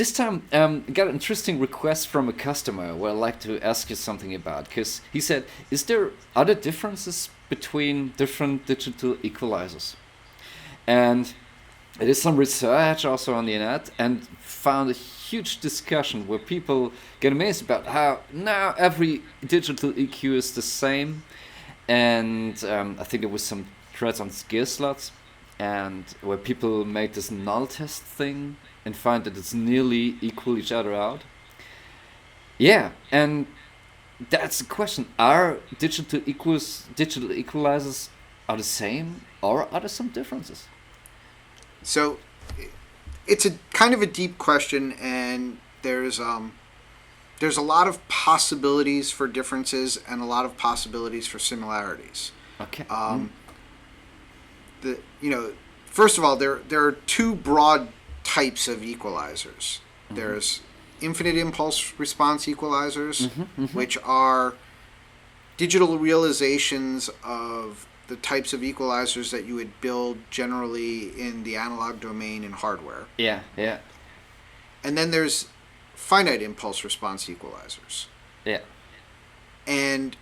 This time, I got an interesting request from a customer where I'd like to ask you something about. Because he said, is there other differences between different digital equalizers? And I did some research also on the internet and found a huge discussion where people get amazed about how now every digital EQ is the same. And I think there was some threads on gear slots, and where people make this null test thing and find that it's nearly equal each other out. Yeah, and that's the question: are digital equalizers are the same, or are there some differences? So it's a kind of a deep question, and there's a lot of possibilities for differences and a lot of possibilities for similarities. Okay. The first of all, there are two broad types of equalizers. There's infinite impulse response equalizers, which are digital realizations of the types of equalizers that you would build generally in the analog domain in hardware. Yeah, yeah, And then there's finite impulse response equalizers. yeah. And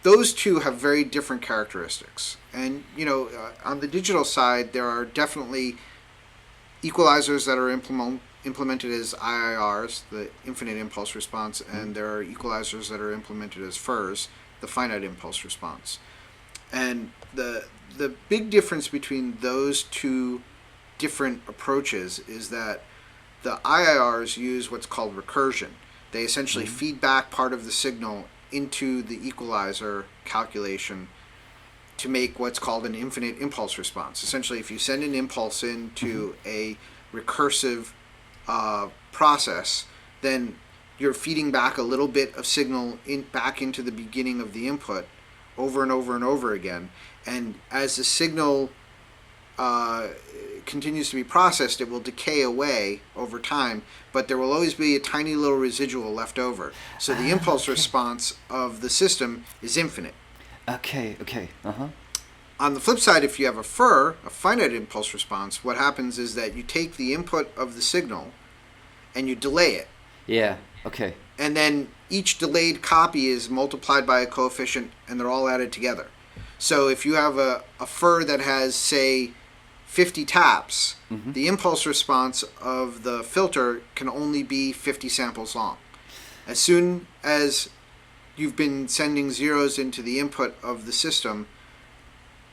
those two have very different characteristics. And, on the digital side, there are definitely equalizers that are implemented as IIRs, the infinite impulse response, and there are equalizers that are implemented as FIRs, the finite impulse response. And the big difference between those two different approaches is that the IIRs use what's called recursion. They essentially feed back part of the signal into the equalizer calculation to make what's called an infinite impulse response. Essentially, if you send an impulse into a recursive process, then you're feeding back a little bit of signal back into the beginning of the input over and over and over again. And as the signal continues to be processed, it will decay away over time, but there will always be a tiny little residual left over. So the impulse response of the system is infinite. Okay. On the flip side, if you have a FIR, a finite impulse response, what happens is that you take the input of the signal and you delay it. Yeah. Okay. And then each delayed copy is multiplied by a coefficient, and they're all added together. So if you have a FIR that has, say, 50 taps, the impulse response of the filter can only be 50 samples long. As soon as you've been sending zeros into the input of the system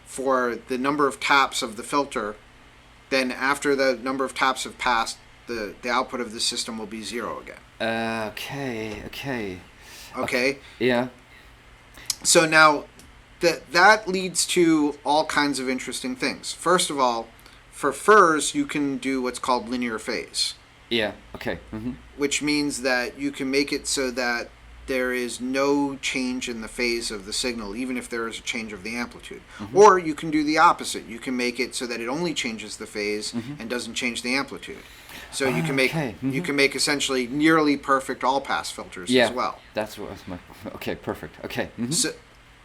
for the number of taps of the filter, then after the number of taps have passed, the output of the system will be zero again. Okay? Yeah. So now that leads to all kinds of interesting things. First of all, for FIRs, you can do what's called linear phase. Yeah. Okay. Which means that you can make it so that there is no change in the phase of the signal, even if there is a change of the amplitude. Or you can do the opposite. You can make it so that it only changes the phase and doesn't change the amplitude. So you can make you can make essentially nearly perfect all-pass filters as well. That's what was my. Okay. Perfect. Okay.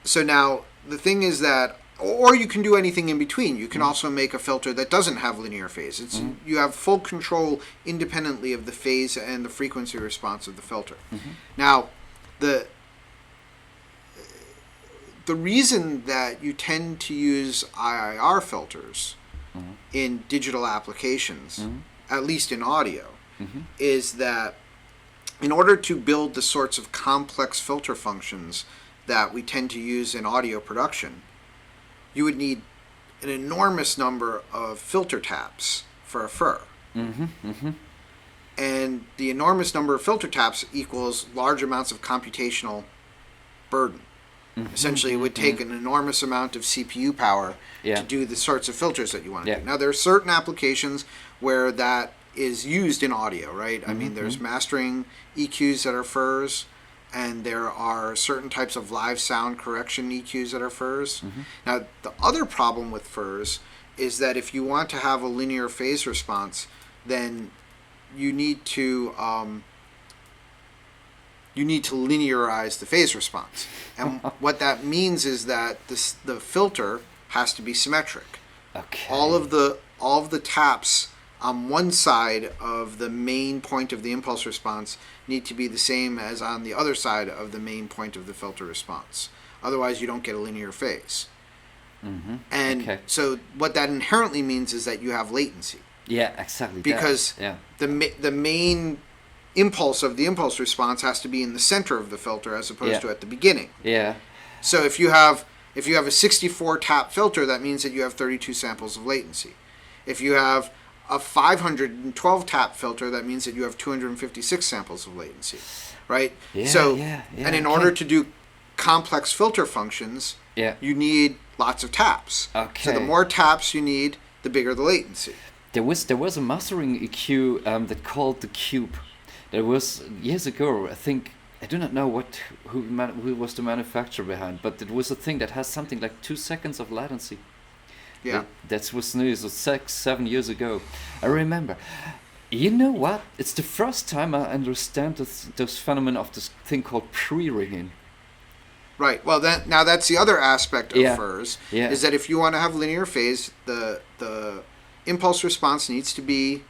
So now the thing is that, or you can do anything in between. You can also make a filter that doesn't have linear phase. It's you have full control independently of the phase and the frequency response of the filter. Now, the reason that you tend to use IIR filters in digital applications, at least in audio, is that in order to build the sorts of complex filter functions that we tend to use in audio production, you would need an enormous number of filter taps for a FIR. And the enormous number of filter taps equals large amounts of computational burden. Essentially, it would take an enormous amount of CPU power to do the sorts of filters that you want to do. Now, there are certain applications where that is used in audio, right? I mean, there's mastering EQs that are FIRs, and there are certain types of live sound correction EQs that are FIRs. Now, the other problem with FIRs is that if you want to have a linear phase response, then you need to linearize the phase response. And what that means is that the filter has to be symmetric. Okay. All of the taps on one side of the main point of the impulse response need to be the same as on the other side of the main point of the filter response. Otherwise, you don't get a linear phase. Mm-hmm. And Okay. so what that inherently means is that you have latency. Yeah, exactly. Because yeah, the main impulse of the impulse response has to be in the center of the filter as opposed Yeah. to at the beginning. yeah, So if you have a 64 tap filter, that means that you have 32 samples of latency. If you have a 512 tap filter, that means that you have 256 samples of latency, right? yeah, So, yeah, yeah. and in okay. order to do complex filter functions, yeah, you need lots of taps. okay. So the more taps you need, the bigger the latency. There was a mastering EQ that called the Cube. There was years ago. I think I do not know who was the manufacturer behind, but it was a thing that has something like 2 seconds of latency. Yeah. That was new. So 7 years ago, I remember. You know what? It's the first time I understand this phenomenon of this thing called pre-ringing. Right. Well, now that's the other aspect of Yeah. FIRs, Yeah. is that if you want to have linear phase, the impulse response needs to be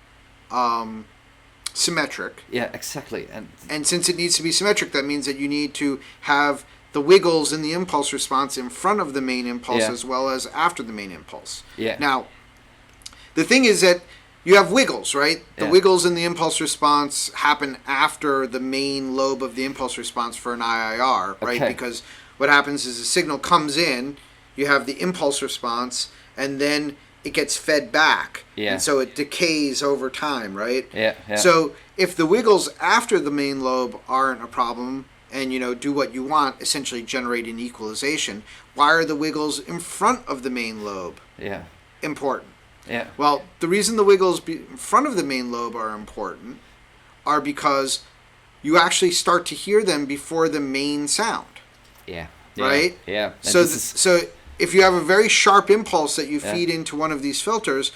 symmetric. Yeah, exactly. And since it needs to be symmetric, that means that you need to have the wiggles in the impulse response in front of the main impulse Yeah. as well as after the main impulse. Yeah. Now, the thing is that you have wiggles, right? The Yeah. wiggles in the impulse response happen after the main lobe of the impulse response for an IIR, right? Okay. Because what happens is the signal comes in, you have the impulse response, and then it gets fed back. Yeah. And so it decays over time, right? Yeah, yeah. So if the wiggles after the main lobe aren't a problem and, do what you want, essentially generate an equalization, why are the wiggles in front of the main lobe yeah, important? yeah, Well, the reason the wiggles in front of the main lobe are important are because you actually start to hear them before the main sound, yeah, right? Yeah. And So, this is- so if you have a very sharp impulse that you Yeah. feed into one of these filters,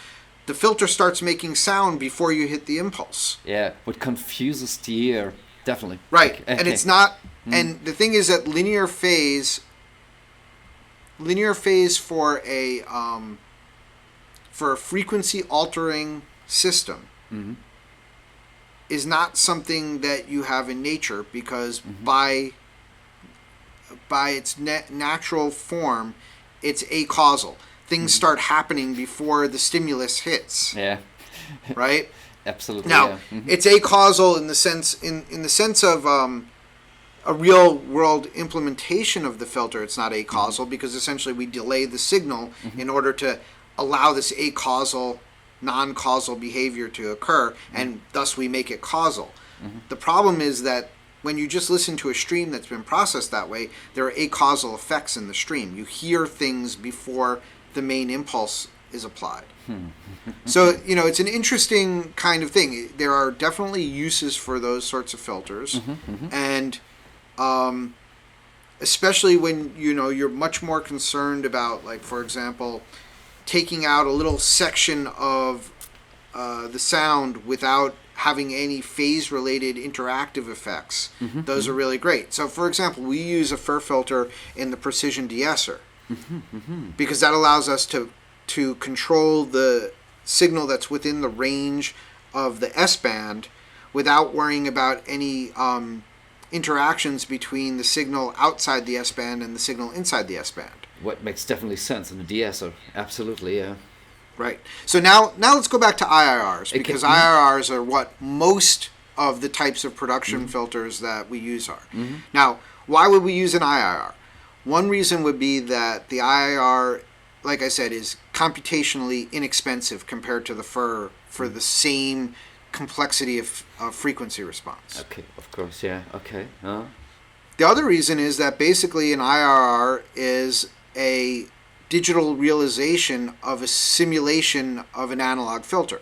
the filter starts making sound before you hit the impulse. yeah, what confuses the ear, definitely. Right. Okay, And okay. it's not, and the thing is that linear phase for a frequency altering system Mhm. is not something that you have in nature because Mm-hmm. by its natural form, it's acausal. Things start happening before the stimulus hits, Yeah, right? absolutely. Now, yeah. Mhm. it's acausal in the sense of a real world implementation of the filter. It's not acausal because essentially we delay the signal in order to allow this acausal, non-causal behavior to occur, and thus we make it causal. The problem is that when you just listen to a stream that's been processed that way, there are acausal effects in the stream. You hear things before the main impulse is applied. So, it's an interesting kind of thing. There are definitely uses for those sorts of filters. And especially when, you're much more concerned about, like, for example, taking out a little section of the sound without having any phase-related interactive effects. Those are really great. So, for example, we use a FIR filter in the precision de-esser because that allows us to control the signal that's within the range of the S-band without worrying about any interactions between the signal outside the S-band and the signal inside the S-band. What makes definitely sense in the de-esser. Absolutely, yeah. Right. So now let's go back to IIRs, because Okay. IIRs are what most of the types of production filters that we use are. Now, why would we use an IIR? One reason would be that the IIR, like I said, is computationally inexpensive compared to the FIR for the same complexity of frequency response. Okay, of course, yeah. Okay. The other reason is that basically an IRR is a digital realization of a simulation of an analog filter.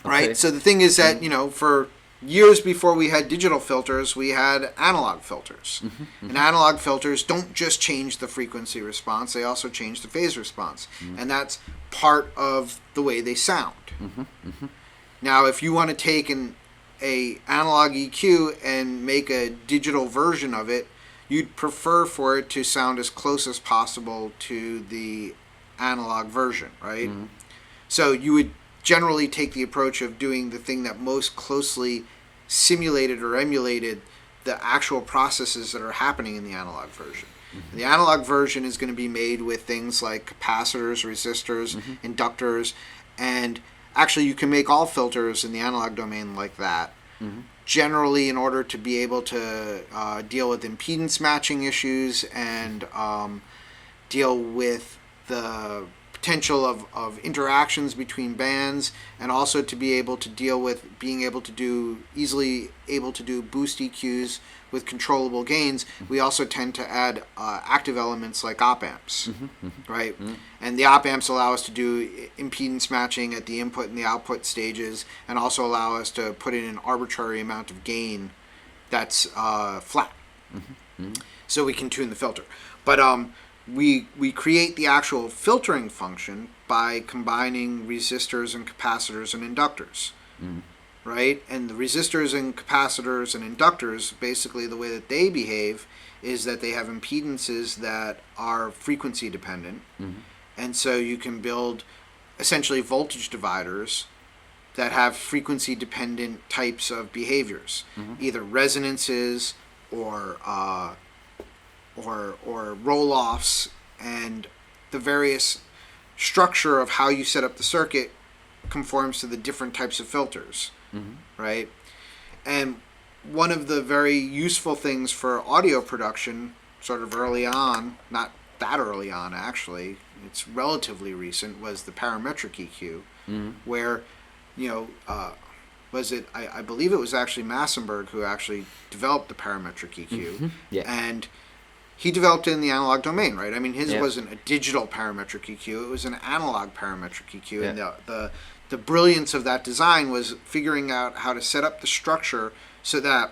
Right? Okay. So the thing is that, for years before we had digital filters, we had analog filters. And analog filters don't just change the frequency response, they also change the phase response. And that's part of the way they sound. Now, if you want to take a analog EQ and make a digital version of it, you'd prefer for it to sound as close as possible to the analog version, right? So you would generally take the approach of doing the thing that most closely simulated or emulated the actual processes that are happening in the analog version. Mm-hmm. The analog version is going to be made with things like capacitors, resistors, inductors, and actually you can make all filters in the analog domain like that. Generally, in order to be able to deal with impedance matching issues and deal with the potential of interactions between bands, and also to be able to deal with being able to do boost EQs with controllable gains, we also tend to add active elements like op amps, right? And the op amps allow us to do impedance matching at the input and the output stages, and also allow us to put in an arbitrary amount of gain that's flat, so we can tune the filter. But we create the actual filtering function by combining resistors and capacitors and inductors. Right? And the resistors and capacitors and inductors, basically the way that they behave is that they have impedances that are frequency dependent. And so you can build essentially voltage dividers that have frequency dependent types of behaviors, either resonances or roll-offs, and the various structure of how you set up the circuit conforms to the different types of filters. Right? And one of the very useful things for audio production, sort of early on, not that early on actually, it's relatively recent, was the parametric EQ, where, I believe it was actually Massenburg who actually developed the parametric EQ, and he developed it in the analog domain, right? I mean, his wasn't a digital parametric EQ, it was an analog parametric EQ, and the brilliance of that design was figuring out how to set up the structure so that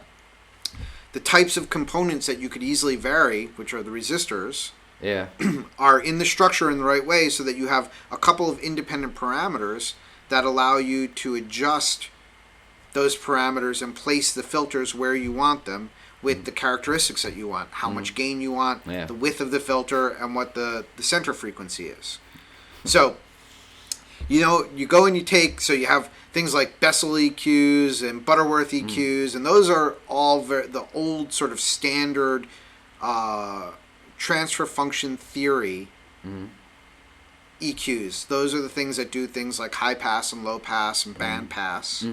the types of components that you could easily vary, which are the resistors, are in the structure in the right way, so that you have a couple of independent parameters that allow you to adjust those parameters and place the filters where you want them with the characteristics that you want, how much gain you want, the width of the filter, and what the center frequency is. So you go and you take, so you have things like Bessel EQs and Butterworth EQs, and those are all the old sort of standard transfer function theory EQs. Those are the things that do things like high pass and low pass and band pass.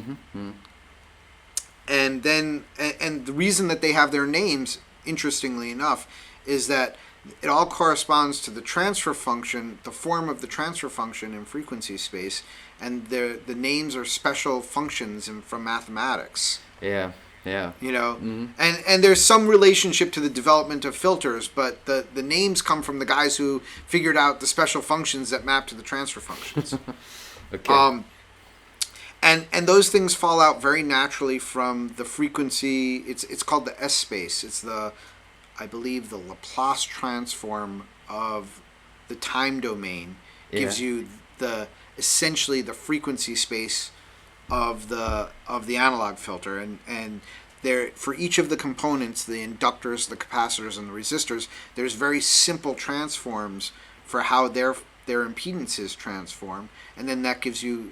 And then, and the reason that they have their names, interestingly enough, is that it all corresponds to the transfer function, the form of the transfer function in frequency space, and the names are special functions from mathematics. And there's some relationship to the development of filters, but the names come from the guys who figured out the special functions that map to the transfer functions. And those things fall out very naturally from the frequency. It's called the S space. It's I believe the Laplace transform of the time domain gives you essentially the frequency space of the analog filter, and there, for each of the components, the inductors, the capacitors, and the resistors, there's very simple transforms for how their impedances transform, and then that gives you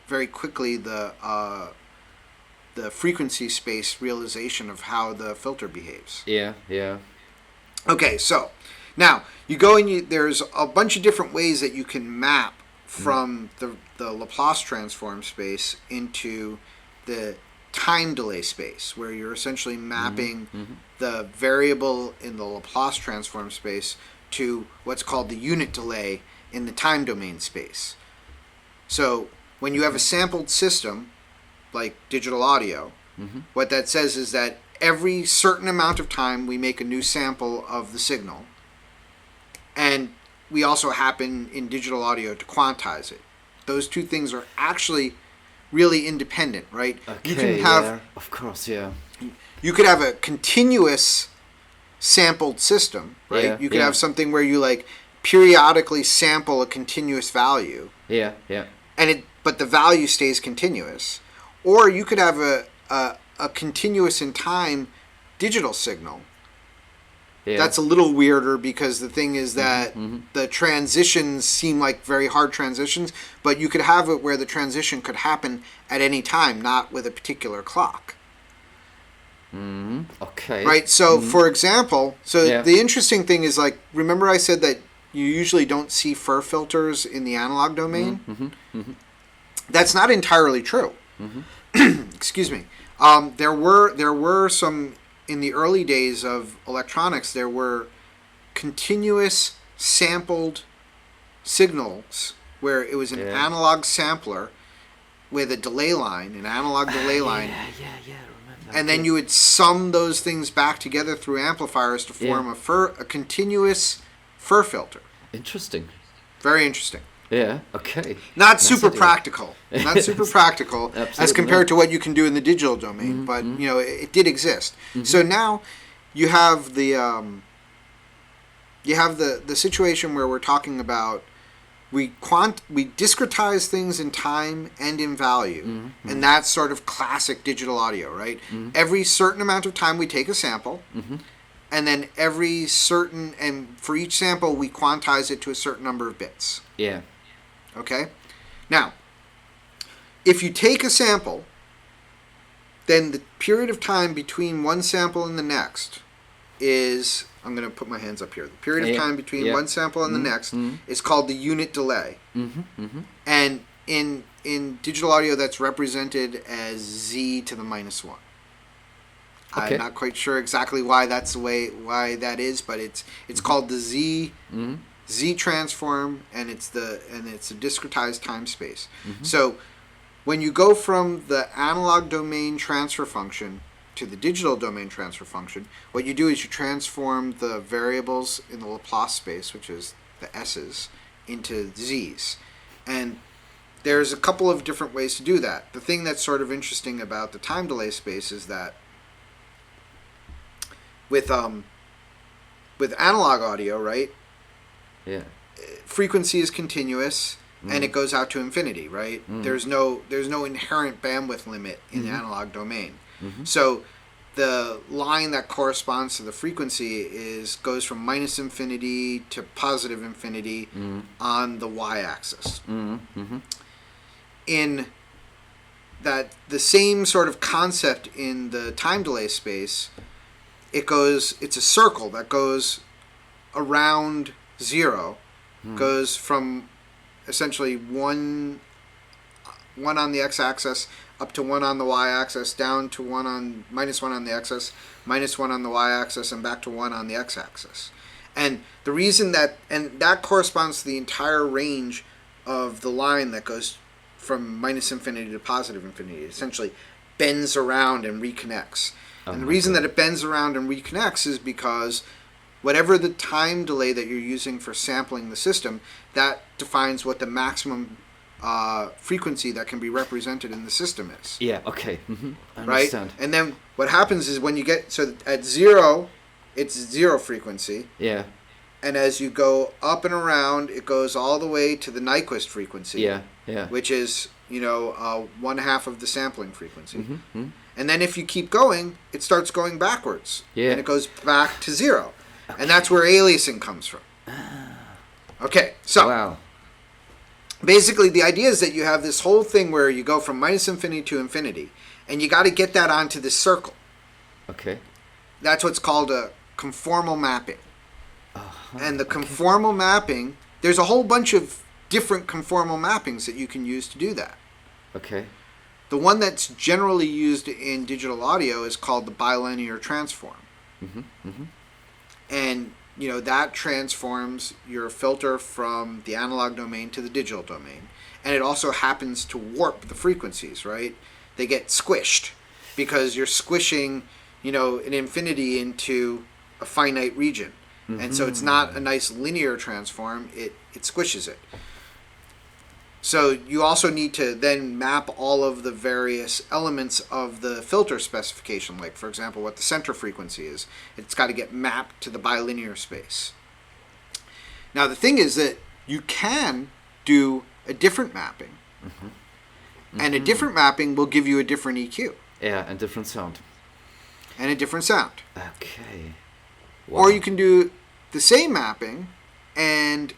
very quickly the frequency space realization of how the filter behaves. Okay, so now you go and there's a bunch of different ways that you can map from the Laplace transform space into the time delay space, where you're essentially mapping the variable in the Laplace transform space to what's called the unit delay in the time domain space. So when you have a sampled system, like digital audio, what that says is that every certain amount of time we make a new sample of the signal, and we also happen in digital audio to quantize it. Those two things are actually really independent, right? You can have, of course, you could have a continuous sampled system, right? You could have something where you periodically sample a continuous value. But the value stays continuous. Or you could have a continuous in time digital signal Yeah. That's a little weirder because the thing is that the transitions seem like very hard transitions, but you could have it where the transition could happen at any time, not with a particular clock. Okay. Right? So, for example, Yeah. the interesting thing is like, remember I said that you usually don't see FIR filters in the analog domain? That's not entirely true. Excuse me. There were some in the early days of electronics. There were continuous sampled signals where it was an Yeah. analog sampler with a delay line, an analog delay line, Yeah. Remember. and then you would sum those things back together through amplifiers to form a continuous FIR filter. Interesting. Very interesting. Yeah. Okay. Not Nice super idea. practical. Not super practical as Absolutely compared not. to what you can do in the digital domain, but you know it did exist. So now you have the situation where we're talking about we discretize things in time and in value, and that's sort of classic digital audio, right? Every certain amount of time we take a sample, and then for each sample we quantize it to a certain number of bits. Yeah. Okay? Now, if you take a sample, then the period of time between one sample and the next is, I'm going to put my hands up here. The period of time between one sample and the next is called the unit delay. And in digital audio, that's represented as z to the minus 1. Okay. I'm not quite sure exactly why that's the way that is, but it's called the Z transform, and it's a discretized time space. So when you go from the analog domain transfer function to the digital domain transfer function, what you do is you transform the variables in the Laplace space, which is the S's, into Z's. And there's a couple of different ways to do that. The thing that's sort of interesting about the time delay space is that with analog audio, right? Yeah. Frequency is continuous and it goes out to infinity, right? There's no inherent bandwidth limit in the analog domain. So the line that corresponds to the frequency goes from minus infinity to positive infinity on the y-axis. In that the same sort of concept in the time delay space, it's a circle that goes around 0, goes from essentially one on the x-axis up to 1 on the y-axis, down to minus 1 on the x-axis, minus 1 on the y-axis, and back to 1 on the x-axis. And the reason that corresponds to the entire range of the line that goes from minus infinity to positive infinity. It essentially bends around and reconnects. And the reason that it bends around and reconnects is because whatever the time delay that you're using for sampling the system, that defines what the maximum frequency that can be represented in the system is. Yeah. Okay. I Right? understand. And then what happens is when you get, so at 0, it's 0 frequency. Yeah. And as you go up and around, it goes all the way to the Nyquist frequency. Yeah. Yeah. Which is, 1/2 of the sampling frequency. And then if you keep going, it starts going backwards. Yeah. And it goes back to 0. Okay. And that's where aliasing comes from. Okay, so Wow. basically the idea is that you have this whole thing where you go from minus infinity to infinity, and you got to get that onto this circle. Okay. That's what's called a conformal mapping. And the conformal mapping, there's a whole bunch of different conformal mappings that you can use to do that. Okay. The one that's generally used in digital audio is called the bilinear transform. And, that transforms your filter from the analog domain to the digital domain. And it also happens to warp the frequencies, right? They get squished because you're squishing, an infinity into a finite region. And so it's not a nice linear transform, it squishes it. So you also need to then map all of the various elements of the filter specification, like, for example, what the center frequency is. It's got to get mapped to the bilinear space. Now, the thing is that you can do a different mapping, and a different mapping will give you a different EQ. Yeah, and different sound. And a different sound. Okay. Or you can do the same mapping, and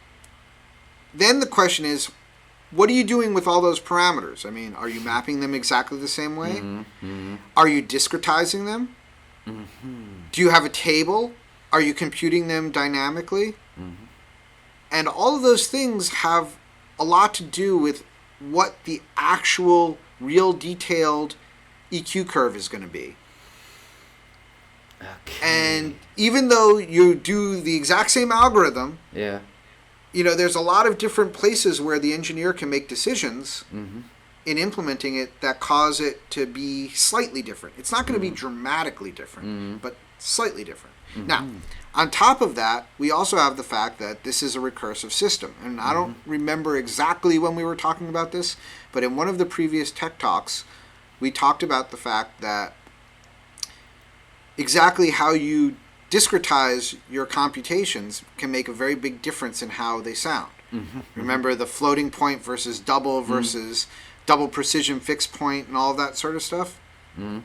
then the question is, what are you doing with all those parameters? I mean, are you mapping them exactly the same way? Are you discretizing them? Do you have a table? Are you computing them dynamically? And all of those things have a lot to do with what the actual, real detailed EQ curve is going to be. Okay. And even though you do the exact same algorithm, Yeah. there's a lot of different places where the engineer can make decisions in implementing it that cause it to be slightly different. It's not going to be dramatically different, but slightly different. Now, on top of that, we also have the fact that this is a recursive system. And I don't remember exactly when we were talking about this, but in one of the previous Tech Talks, we talked about the fact that exactly how you discretize your computations can make a very big difference in how they sound. Remember the floating point versus double precision fixed point and all that sort of stuff?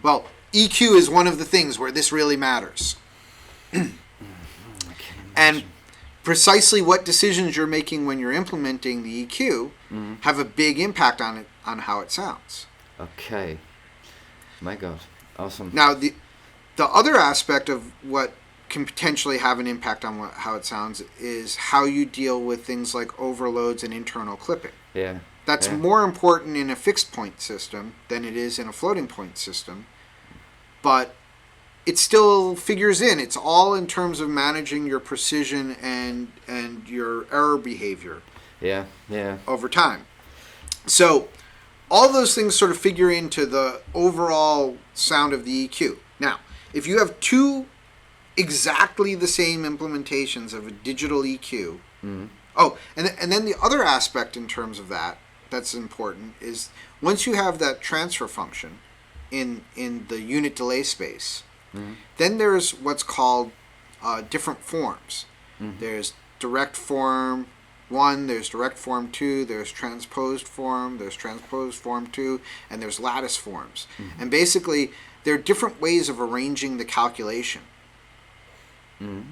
Well, EQ is one of the things where this really matters. And precisely what decisions you're making when you're implementing the EQ have a big impact on how it sounds. Okay. My God. Awesome. Now, the other aspect of what can potentially have an impact on how it sounds is how you deal with things like overloads and internal clipping. Yeah. That's more important in a fixed point system than it is in a floating point system, but it still figures in. It's all in terms of managing your precision and your error behavior. Yeah. Over time. So all those things sort of figure into the overall sound of the EQ. Now, if you have two exactly the same implementations of a digital EQ, oh, and then the other aspect in terms of that's important is once you have that transfer function in the unit delay space, then there's what's called different forms. There's direct form 1, there's direct form 2, there's transposed form 2, and there's lattice forms. And basically, there are different ways of arranging the calculation,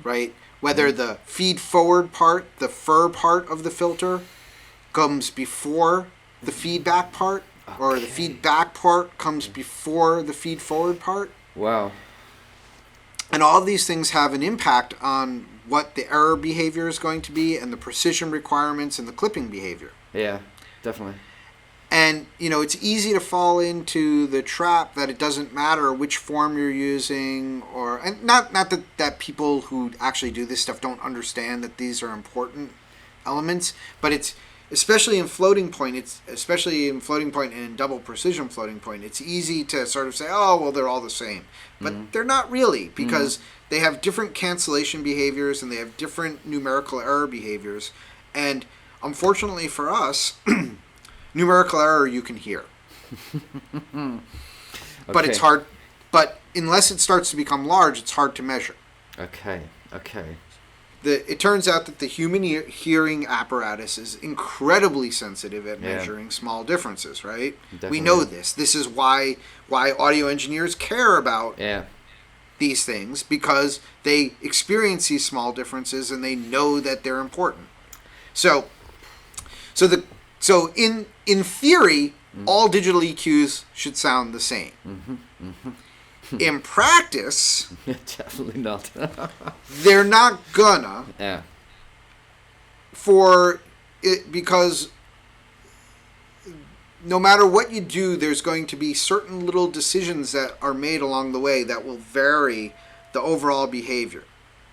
right? Whether the feed forward part, the FIR part of the filter, comes before the feedback part, or the feedback part comes before the feed forward part. Wow. And all of these things have an impact on what the error behavior is going to be and the precision requirements and the clipping behavior. Yeah, definitely. And, it's easy to fall into the trap that it doesn't matter which form you're using, and not that people who actually do this stuff don't understand that these are important elements, but it's especially in floating point and in double precision floating point, it's easy to sort of say, oh, well, they're all the same. But they're not really, because they have different cancellation behaviors and they have different numerical error behaviors. And unfortunately for us, numerical error you can hear. But it's hard. But unless it starts to become large, it's hard to measure. Okay. It turns out that the human hearing apparatus is incredibly sensitive at measuring small differences, right? Definitely. We know this. This is why audio engineers care about these things, because they experience these small differences and they know that they're important. So in theory, all digital EQs should sound the same. In practice, definitely not. they're not gonna. Yeah. Because no matter what you do, there's going to be certain little decisions that are made along the way that will vary the overall behavior.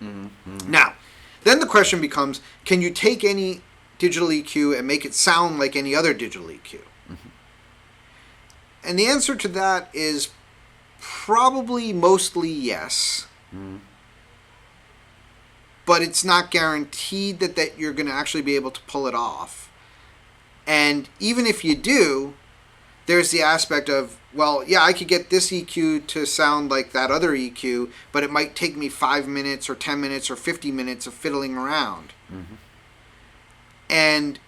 Now, then the question becomes, can you take any digital EQ and make it sound like any other digital EQ? And the answer to that is probably mostly yes. But it's not guaranteed that you're going to actually be able to pull it off. And even if you do, there's the aspect of, well, yeah, I could get this EQ to sound like that other EQ, but it might take me 5 minutes or 10 minutes or 50 minutes of fiddling around. And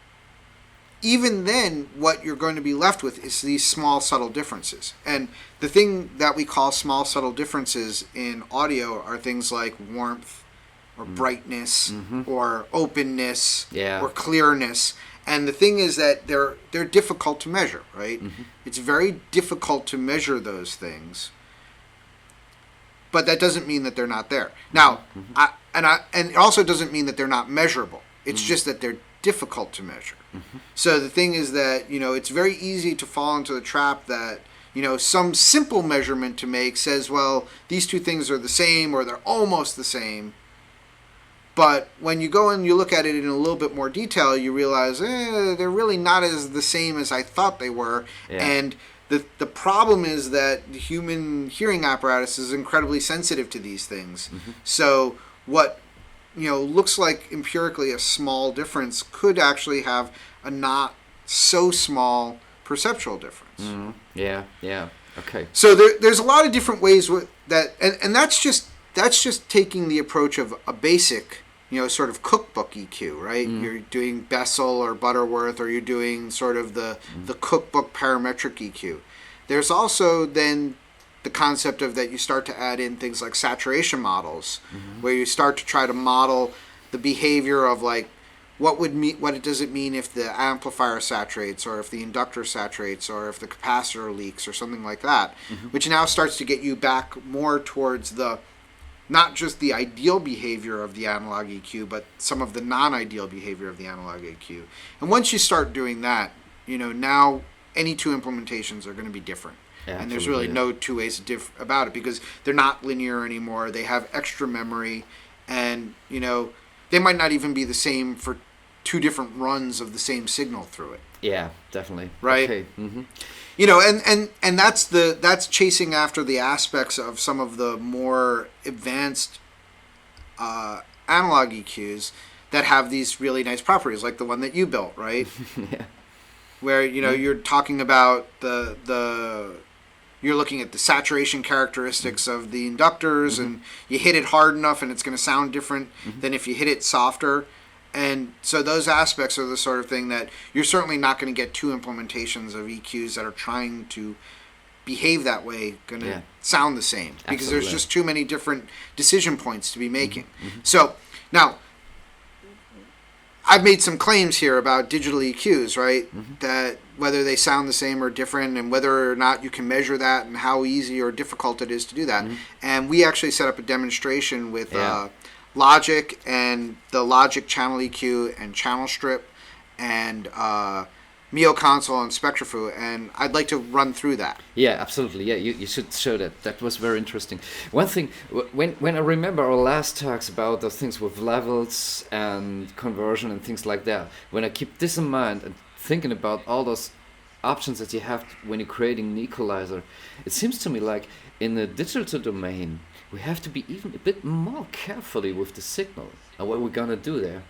even then, what you're going to be left with is these small, subtle differences. And the thing that we call small, subtle differences in audio are things like warmth, or brightness or openness Yeah. or clearness. And the thing is that they're difficult to measure, right? It's very difficult to measure those things, but that doesn't mean that they're not there. Now, and it also doesn't mean that they're not measurable. It's just that they're difficult to measure. So the thing is that, it's very easy to fall into the trap that, some simple measurement to make says, well, these two things are the same or they're almost the same. But when you go and you look at it in a little bit more detail, you realize they're really not as the same as I thought they were. Yeah. And the problem is that the human hearing apparatus is incredibly sensitive to these things. So what looks like empirically a small difference could actually have a not so small perceptual difference. Yeah. Okay. So there's a lot of different ways with that, and that's just taking the approach of a basic, sort of cookbook EQ, right? You're doing Bessel or Butterworth, or you're doing sort of the cookbook parametric EQ. There's also then the concept of that you start to add in things like saturation models, where you start to try to model the behavior of like what does it mean if the amplifier saturates, or if the inductor saturates, or if the capacitor leaks, or something like that, which now starts to get you back more towards the not just the ideal behavior of the analog EQ, but some of the non-ideal behavior of the analog EQ. And once you start doing that, now any two implementations are going to be different. Yeah, and there's really no two ways about it, because they're not linear anymore. They have extra memory, and they might not even be the same for two different runs of the same signal through it. Yeah, definitely. Right. Okay. And that's chasing after the aspects of some of the more advanced analog EQs that have these really nice properties, like the one that you built, right? Yeah. Where you're talking about you're looking at the saturation characteristics of the inductors, and you hit it hard enough and it's going to sound different than if you hit it softer. And so those aspects are the sort of thing that you're certainly not going to get two implementations of EQs that are trying to behave that way going to sound the same, because Absolutely. there's just too many different decision points to be making. So now I've made some claims here about digital EQs, right? That whether they sound the same or different, and whether or not you can measure that, and how easy or difficult it is to do that. And we actually set up a demonstration with Logic and the Logic Channel EQ and Channel Strip and Mio Console and Spectrafu, and I'd like to run through that. Yeah, absolutely. Yeah, you should show that. That was very interesting. One thing, when I remember our last talks about those things with levels and conversion and things like that, when I keep this in mind and thinking about all those options that you have when you're creating an equalizer, it seems to me like in the digital domain, we have to be even a bit more carefully with the signal and what we're gonna do there.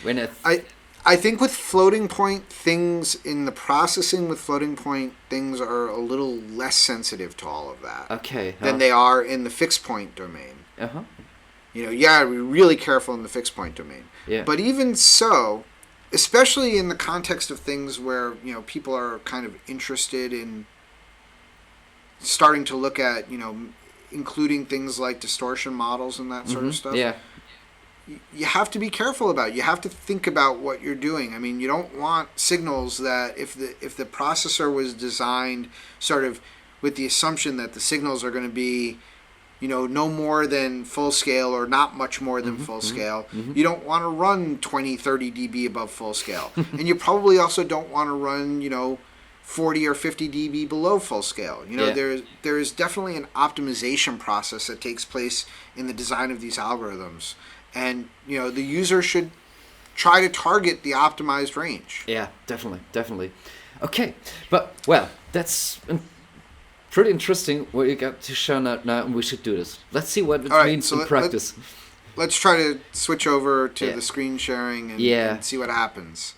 When I think with floating point things, in the processing with floating point, things are a little less sensitive to all of that than they are in the fixed point domain. We're really careful in the fixed point domain. Yeah. But even so, especially in the context of things where people are kind of interested in starting to look at including things like distortion models and that sort of stuff. Yeah. You have to be careful about it. You have to think about what you're doing. I mean, you don't want signals that if the processor was designed sort of with the assumption that the signals are going to be, no more than full scale or not much more than full scale, you don't want to run 20, 30 dB above full scale. And you probably also don't want to run, 40 or 50 dB below full scale. There is definitely an optimization process that takes place in the design of these algorithms. And, the user should try to target the optimized range. Yeah, definitely. Okay, but, that's pretty interesting what you got to show now, and we should do this. Let's see what it means in practice. Let's try to switch over to the screen sharing and see what happens.